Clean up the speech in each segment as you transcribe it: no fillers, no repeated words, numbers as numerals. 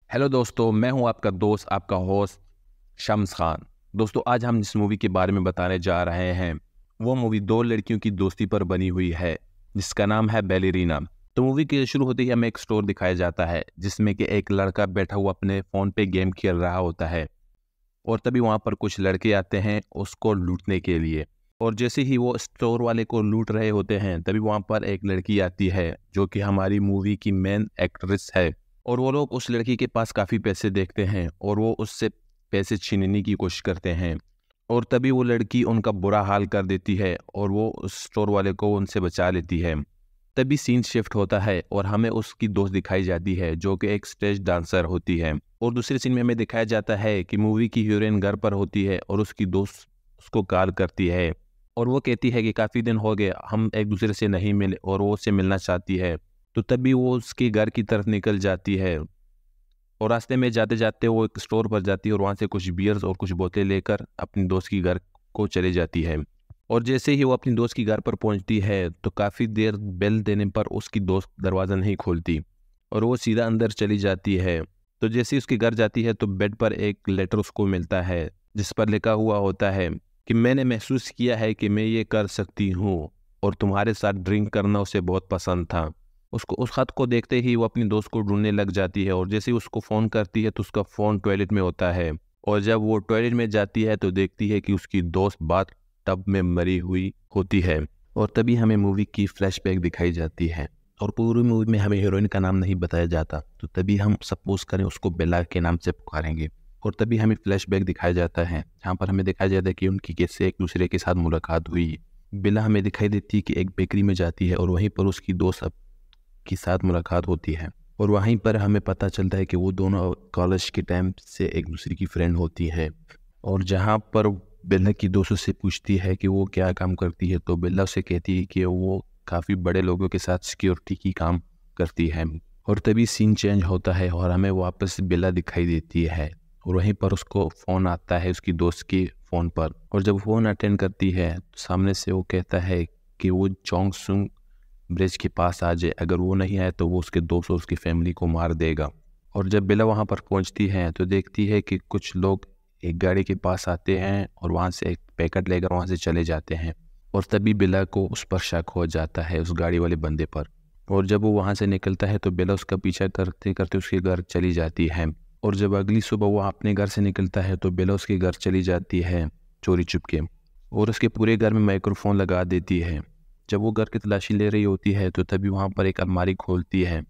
Hello दोस्तों, मैं हूं आपका दोस्त, आपका होस्ट शम्स खान। दोस्तों, आज हम जिस मूवी के बारे में बताने जा रहे हैं वो मूवी दो लड़कियों की दोस्ती पर बनी हुई है जिसका नाम है बैलेरिना। तो मूवी के शुरू होते ही हमें एक स्टोर दिखाया जाता है जिसमें कि एक लड़का बैठा हुआ अपने फ़ोन पे गेम खेल रहा होता है और तभी वहाँ पर कुछ लड़के आते हैं उसको लूटने के लिए। और जैसे ही वो स्टोर वाले को लूट रहे होते हैं तभी वहाँ पर एक लड़की आती है जो कि हमारी मूवी की मेन एक्ट्रेस है। और वो लोग उस लड़की के पास काफ़ी पैसे देखते हैं और वो उससे पैसे छीनने की कोशिश करते हैं। और तभी वो लड़की उनका बुरा हाल कर देती है और वो उस स्टोर वाले को उनसे बचा लेती है। तभी सीन शिफ्ट होता है और हमें उसकी दोस्त दिखाई जाती है जो कि एक स्टेज डांसर होती है। और दूसरे सीन में हमें दिखाया जाता है कि मूवी की हीरोइन घर पर होती है और उसकी दोस्त उसको कॉल करती है और वो कहती है कि काफ़ी दिन हो गए हम एक दूसरे से नहीं मिले और वो उससे मिलना चाहती है। तो तभी वो उसके घर की तरफ निकल जाती है और रास्ते में जाते जाते वो एक स्टोर पर जाती है और वहाँ से कुछ बियर्स और कुछ बोतलें लेकर अपनी दोस्त की घर को चली जाती है। और जैसे ही वो अपनी दोस्त की घर पर पहुँचती है तो काफ़ी देर बेल देने पर उसकी दोस्त दरवाज़ा नहीं खोलती और वो सीधा अंदर चली जाती है। तो जैसे ही उसके घर जाती है तो बेड पर एक लेटर उसको मिलता है जिस पर लिखा हुआ होता है कि मैंने महसूस किया है कि मैं ये कर सकती हूँ और तुम्हारे साथ ड्रिंक करना उसे बहुत पसंद था। उसको उस खत को देखते ही वो अपनी दोस्त को ढूंढने लग जाती है और जैसे ही उसको फ़ोन करती है तो उसका फ़ोन टॉयलेट में होता है। और जब वो टॉयलेट में जाती है तो देखती है कि उसकी दोस्त बाथ टब में मरी हुई होती है। और तभी हमें मूवी की फ्लैशबैक दिखाई जाती है और पूरी मूवी में हमें हीरोइन का नाम नहीं बताया जाता। तो तभी हम सपोज करें उसको बेला के नाम से पुकारेंगे। और तभी हमें फ्लैशबैक दिखाया जाता है जहाँ पर हमें दिखाया जाता है कि उनकी कैसे एक दूसरे के साथ मुलाकात हुई। बेला हमें दिखाई देती है कि एक बेकरी में जाती है और वहीं पर उसकी दोस्त के साथ मुलाकात होती है। और वहीं पर हमें पता चलता है कि वो दोनों कॉलेज के टाइम से एक दूसरे की फ्रेंड होती है। और जहाँ पर बेला की दोस्त से पूछती है कि वो क्या काम करती है तो बेला उसे कहती है कि वो काफ़ी बड़े लोगों के साथ सिक्योरिटी की काम करती है। और तभी सीन चेंज होता है और हमें वापस बेला दिखाई देती है और वहीं पर उसको फ़ोन आता है उसकी दोस्त के फ़ोन पर। और जब फ़ोन अटेंड करती है तो सामने से वो कहता है कि वो चोंग सुंग ब्रिज के पास आ जाए, अगर वो नहीं आए तो वो उसके दोस्त और उसकी फैमिली को मार देगा। और जब बेला वहाँ पर पहुँचती है तो देखती है कि कुछ लोग एक गाड़ी के पास आते हैं और वहाँ से एक पैकेट लेकर वहाँ से चले जाते हैं। और तभी बेला को उस पर शक हो जाता है उस गाड़ी वाले बंदे पर। और जब वो वहाँ से निकलता है तो बेला उसका पीछा करते करते उसके घर चली जाती है। और जब अगली सुबह वो अपने घर से निकलता है तो बेला उसके घर चली जाती है चोरी चुपके और उसके पूरे घर में माइक्रोफोन लगा देती है। जब वो घर की तलाशी ले रही होती है तो तभी वहाँ पर एक अलमारी खोलती है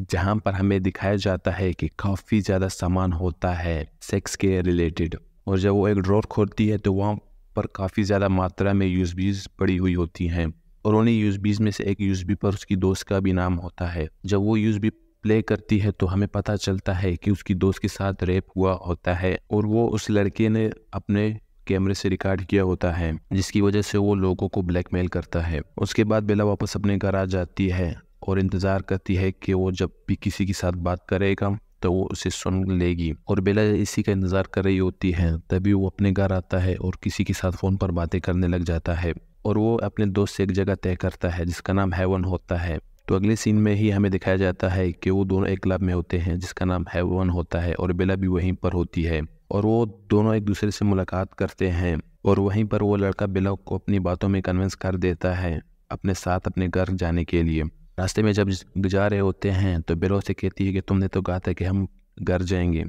जहाँ पर हमें दिखाया जाता है कि काफ़ी ज़्यादा सामान होता है सेक्स के रिलेटेड। और जब वो एक ड्रॉर खोलती है तो वहाँ पर काफ़ी ज़्यादा मात्रा में यूएसबीज पड़ी हुई होती हैं और उन्हीं यूएसबीज में से एक यूएसबी पर उसकी दोस्त का भी नाम होता है। जब वो यूएसबी प्ले करती है तो हमें पता चलता है कि उसकी दोस्त के साथ रेप हुआ होता है और वो उस लड़के ने अपने कैमरे से रिकॉर्ड किया होता है जिसकी वजह से वो लोगों को ब्लैकमेल करता है। उसके बाद बेला वापस अपने घर आ जाती है और इंतज़ार करती है कि वो जब भी किसी के साथ बात करेगा तो वो उसे सुन लेगी। और बेला इसी का इंतज़ार कर रही होती है तभी वो अपने घर आता है और किसी के साथ फ़ोन पर बातें करने लग जाता है और वो अपने दोस्त से एक जगह तय करता है जिसका नाम हेवन होता है। तो अगले सीन में ही हमें दिखाया जाता है कि वो दोनों एक क्लब में होते हैं जिसका नाम हेवन होता है और बेला भी वहीं पर होती है और वो दोनों एक दूसरे से मुलाकात करते हैं। और वहीं पर वो लड़का बेला को अपनी बातों में कन्विंस कर देता है अपने साथ अपने घर जाने के लिए। रास्ते में जब जा रहे होते हैं तो बेला से कहती है कि तुमने तो कहा था कि हम घर जाएंगे।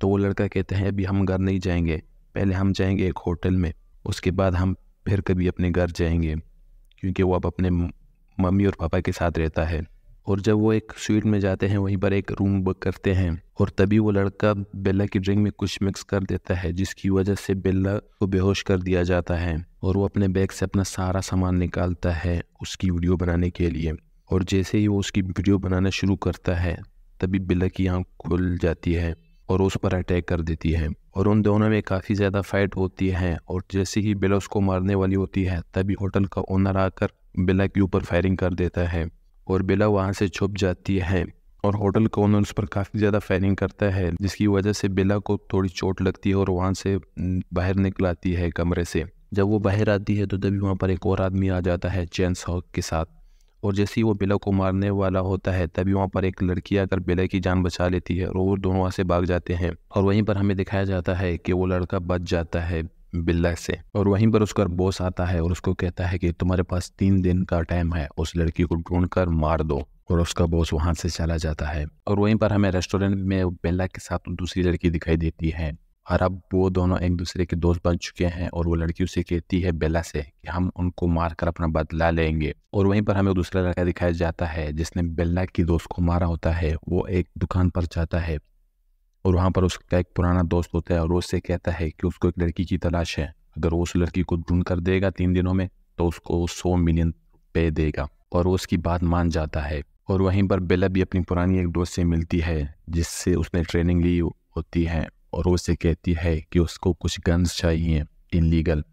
तो वो लड़का कहता है अभी हम घर नहीं जाएंगे, पहले हम जाएंगे एक होटल में, उसके बाद हम फिर कभी अपने घर जाएंगे, क्योंकि वो अब अपने मम्मी और पापा के साथ रहता है। और जब वो एक स्वीट में जाते हैं वहीं पर एक रूम बुक करते हैं और तभी वो लड़का बेला की ड्रिंक में कुछ मिक्स कर देता है जिसकी वजह से बेला को बेहोश कर दिया जाता है। और वो अपने बैग से अपना सारा सामान निकालता है उसकी वीडियो बनाने के लिए। और जैसे ही वो उसकी वीडियो बनाना शुरू करता है तभी बेला की आँख खुल जाती है और उस पर अटैक कर देती है और उन दोनों में काफ़ी ज़्यादा फाइट होती है। और जैसे ही बेला उसको मारने वाली होती है तभी होटल का ओनर आकर बेला के ऊपर फायरिंग कर देता है और बेला वहाँ से छुप जाती है और होटल का ओनर उस पर काफ़ी ज़्यादा फायरिंग करता है जिसकी वजह से बेला को थोड़ी चोट लगती है और वहाँ से बाहर निकल आती है कमरे से। जब वो बाहर आती है तो तभी वहाँ पर एक और आदमी आ जाता है चेन सॉ के साथ और जैसे ही वो बेला को मारने वाला होता है तभी वहाँ पर एक लड़की आकर बेला की जान बचा लेती है और वो दोनों वहाँ से भाग जाते हैं। और वहीं पर हमें दिखाया जाता है कि वो लड़का बच जाता है बिल्ला से। और वहीं पर उसका बॉस आता है और उसको कहता है कि तुम्हारे पास 3 दिन का टाइम है, उस लड़की को ढूंढ कर मार दो। और उसका बॉस वहाँ से चला जाता है। और वहीं पर हमें रेस्टोरेंट में बेला के साथ दूसरी लड़की दिखाई देती है और अब वो दोनों एक दूसरे के दोस्त बन चुके हैं। और वो लड़की उसे कहती है बेला से कि हम उनको मार कर अपना बदला लेंगे। और वहीं पर हमें दूसरा लड़का दिखाया जाता है जिसने बेला की दोस्त को मारा होता है। वो एक दुकान पर जाता है और वहाँ पर उसका एक पुराना दोस्त होता है और वो उससे कहता है कि उसको एक लड़की की तलाश है, अगर वो उस लड़की को ढूंढ कर देगा 3 दिनों में तो उसको 100 मिलियन रुपए देगा। और वो उसकी बात मान जाता है। और वहीं पर बेला भी अपनी पुरानी एक दोस्त से मिलती है जिससे उसने ट्रेनिंग ली होती है और वो उससे कहती है कि उसको कुछ गन्स चाहिए इलीगल।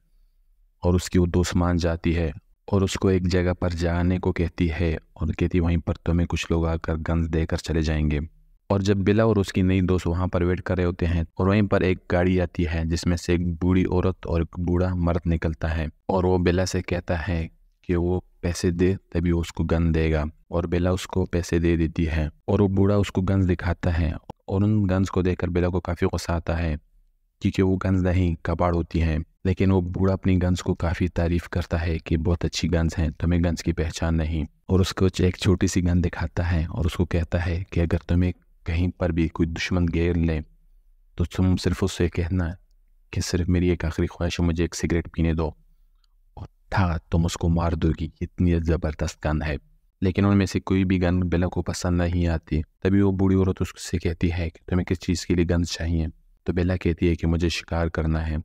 और उसकी वो दोस्त मान जाती है और उसको एक जगह पर जाने को कहती है और कहती है वहीं पर तुम्हें कुछ लोग आकर गन्स देकर चले जाएंगे। और जब बेला और उसकी नई दोस्त वहाँ पर वेट कर रहे होते हैं और वहीं पर एक गाड़ी आती है जिसमें से एक बूढ़ी औरत और एक बूढ़ा मर्द निकलता है। और वो बेला से कहता है कि वो पैसे दे तभी वो उसको गन देगा। और बेला उसको पैसे दे देती है और वो बूढ़ा उसको गन्स दिखाता है। और उन गन्स को देखकर बेला को काफ़ी गुस्सा आता है क्योंकि वो गन्स नहीं कबाड़ होती हैं। लेकिन वो बूढ़ा अपनी गन्स को काफ़ी तारीफ करता है कि बहुत अच्छी गन्स हैं, तुम्हें गन्स की पहचान नहीं। और उसको एक छोटी सी गन दिखाता है और उसको कहता है कि अगर तुम्हें कहीं पर भी कोई दुश्मन घेर ले तो तुम सिर्फ उससे कहना कि सिर्फ मेरी एक आखिरी ख्वाहिश है, मुझे एक सिगरेट पीने दो, और था तुम उसको मार दोगी। इतनी ज़बरदस्त गन है। लेकिन उनमें से कोई भी गन बेला को पसंद नहीं आती। तभी वो बूढ़ी औरत उससे कहती है कि तुम्हें किस चीज़ के लिए गन चाहिए। तो बेला कहती है कि मुझे शिकार करना है।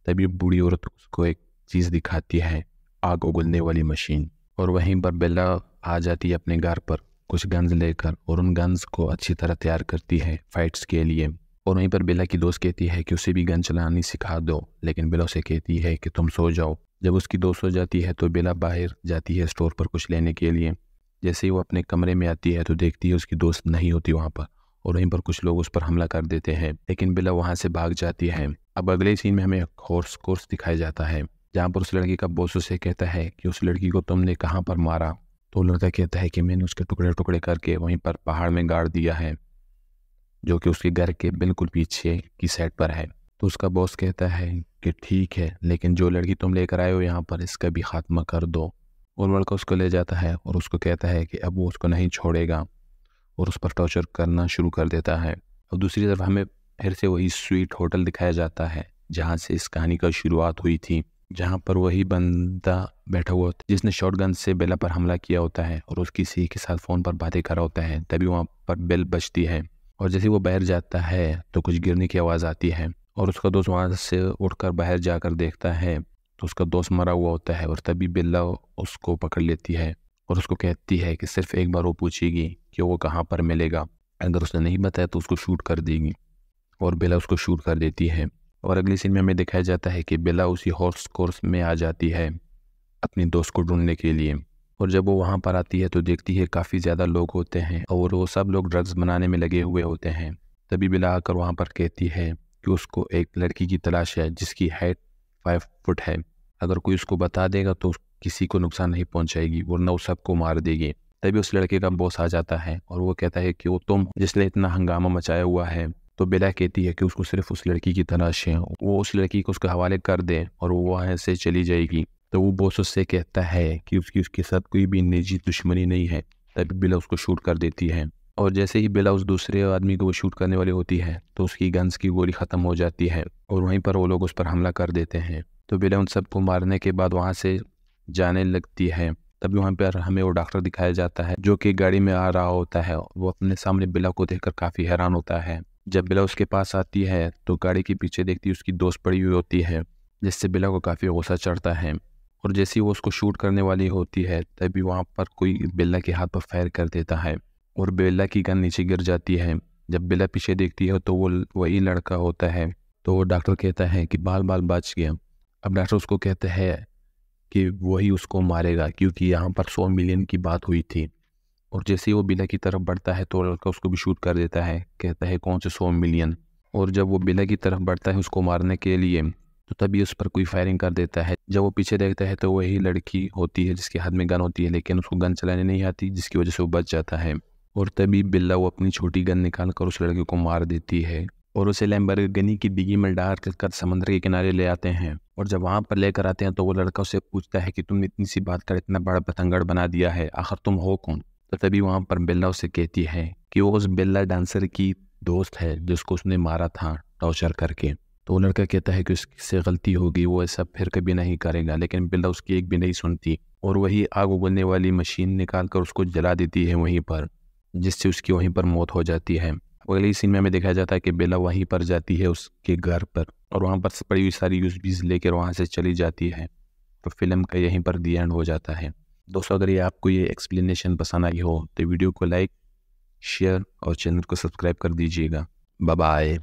तभी बूढ़ी औरत उसको एक चीज़ दिखाती है, आग उगलने वाली मशीन। और वहीं पर बेला आ जाती है अपने घर पर कुछ गन्स लेकर और उन गन्स को अच्छी तरह तैयार करती है फाइट्स के लिए। और वहीं पर बेला की दोस्त कहती है कि उसे भी गन चलानी सिखा दो। लेकिन बेला उसे कहती है कि तुम सो जाओ। जब उसकी दोस्त सो जाती है तो बेला बाहर जाती है स्टोर पर कुछ लेने के लिए। जैसे ही वो अपने कमरे में आती है तो देखती है उसकी दोस्त नहीं होती वहाँ पर और वहीं पर कुछ लोग उस पर हमला कर देते हैं। लेकिन बेला वहाँ से भाग जाती है। अब अगले सीन में हमें हॉर्स कोर्स दिखाया जाता है जहाँ पर उस लड़की का बॉस उसे कहता है कि उस लड़की को तुमने कहाँ पर मारा। तो लड़का कहता है कि मैंने उसके टुकड़े टुकड़े करके वहीं पर पहाड़ में गाड़ दिया है जो कि उसके घर के बिल्कुल पीछे की साइड पर है। तो उसका बॉस कहता है कि ठीक है, लेकिन जो लड़की तुम लेकर आए हो यहाँ पर इसका भी खात्मा कर दो। और लड़का उसको ले जाता है और उसको कहता है कि अब वो उसको नहीं छोड़ेगा और उस पर टॉर्चर करना शुरू कर देता है। और दूसरी तरफ हमें फिर से वही स्वीट होटल दिखाया जाता है जहाँ से इस कहानी का शुरुआत हुई थी, जहाँ पर वही बंदा बैठा हुआ होता है जिसने शॉटगन से बेला पर हमला किया होता है और उसकी किसी के साथ फ़ोन पर बातें कर रहा होता है। तभी वहाँ पर बेल बजती है और जैसे वो बाहर जाता है तो कुछ गिरने की आवाज़ आती है और उसका दोस्त वहाँ से उठकर बाहर जाकर देखता है तो उसका दोस्त मरा हुआ होता है। और तभी बेला उसको पकड़ लेती है और उसको कहती है कि सिर्फ एक बार वो पूछेगी कि वो कहाँ पर मिलेगा, अगर उसने नहीं बताया तो उसको शूट कर देगी। और बेला उसको शूट कर देती है। और अगली सीन में हमें दिखाया जाता है कि बेला उसी हॉर्स कोर्स में आ जाती है अपनी दोस्त को ढूंढने के लिए। और जब वो वहाँ पर आती है तो देखती है काफ़ी ज़्यादा लोग होते हैं और वो सब लोग ड्रग्स बनाने में लगे हुए होते हैं। तभी बेला आकर वहाँ पर कहती है कि उसको एक लड़की की तलाश है जिसकी हाइट 5 फुट है, अगर कोई उसको बता देगा तो किसी को नुकसान नहीं पहुँचाएगी वरना वो सबको मार देगी। तभी उस लड़के का बॉस आ जाता है और वो कहता है कि वो तुम जिसने इतना हंगामा मचाया हुआ है। तो बेला कहती है कि उसको सिर्फ उस लड़की की तलाश है, वो उस लड़की को उसके हवाले कर दे और वो वहाँ से चली जाएगी। तो वो बॉस उससे कहता है कि उसके साथ कोई भी निजी दुश्मनी नहीं है। तभी बेला उसको शूट कर देती है। और जैसे ही बेला उस दूसरे आदमी को वो शूट करने वाली होती है तो उसकी गन्स की गोली ख़त्म हो जाती है और वहीं पर वो लोग उस पर हमला कर देते हैं। तो बेला उन सबको मारने के बाद वहाँ से जाने लगती है। तभी वहाँ पर हमें वो डॉक्टर दिखाया जाता है जो कि गाड़ी में आ रहा होता है। वो अपने सामने बेला को देखकर काफ़ी हैरान होता है। जब बेला उसके पास आती है तो गाड़ी के पीछे देखती है उसकी दोस्त पड़ी हुई होती है जिससे बेला को काफ़ी गुस्सा चढ़ता है। और जैसे ही वो उसको शूट करने वाली होती है तभी वहाँ पर कोई बेला के हाथ पर फायर कर देता है और बेला की गन नीचे गिर जाती है। जब बेला पीछे देखती है तो वो वही लड़का होता है। तो वो डॉक्टर कहता है कि बाल बाल बच गया। अब डॉक्टर उसको कहता है कि वही उसको मारेगा क्योंकि यहाँ पर 100 मिलियन की बात हुई थी। और जैसे ही वो बेला की तरफ बढ़ता है तो लड़का उसको भी शूट कर देता है, कहता है कौन से 100 मिलियन। और जब वो बेला की तरफ बढ़ता है उसको मारने के लिए तो तभी उस पर कोई फायरिंग कर देता है। जब वो पीछे देखता है तो वही लड़की होती है जिसके हाथ में गन होती है, लेकिन उसको गन चलाने नहीं आती, जिसकी वजह से वो बच जाता है। और तभी बिल्ला वो अपनी छोटी गन निकाल कर उस लड़के को मार देती है और उसे लैम्बोर्गिनी की डिग्गी में डाल कर समुद्र के किनारे ले आते हैं। और जब वहाँ पर लेकर आते हैं तो वो लड़का उससे पूछता है कि तुमने इतनी सी बात कर इतना बड़ा पतंगड़ बना दिया है, आखिर तुम हो कौन? तो तभी वहाँ पर बिल्ला उसे कहती है कि वो उस बिल्ला डांसर की दोस्त है जिसको उसने मारा था टॉर्चर करके। तो वो लड़का कहता है कि उससे गलती होगी, वो ऐसा फिर कभी नहीं करेगा, लेकिन बिल्ला उसकी एक भी नहीं सुनती और वही आग उगलने वाली मशीन निकाल कर उसको जला देती है वहीं पर, जिससे उसकी वहीं पर मौत हो जाती है। अगले सीन में हमें दिखाया जाता है कि बेला वहीं पर जाती है उसके घर पर और वहाँ पर पड़ी हुई सारी यूएसबीज लेकर वहाँ से चली जाती है। तो फिल्म का यहीं पर दी एंड हो जाता है। दोस्तों, अगर ये आपको ये एक्सप्लेनेशन पसंद आई हो तो वीडियो को लाइक, शेयर और चैनल को सब्सक्राइब कर दीजिएगा। Bye bye.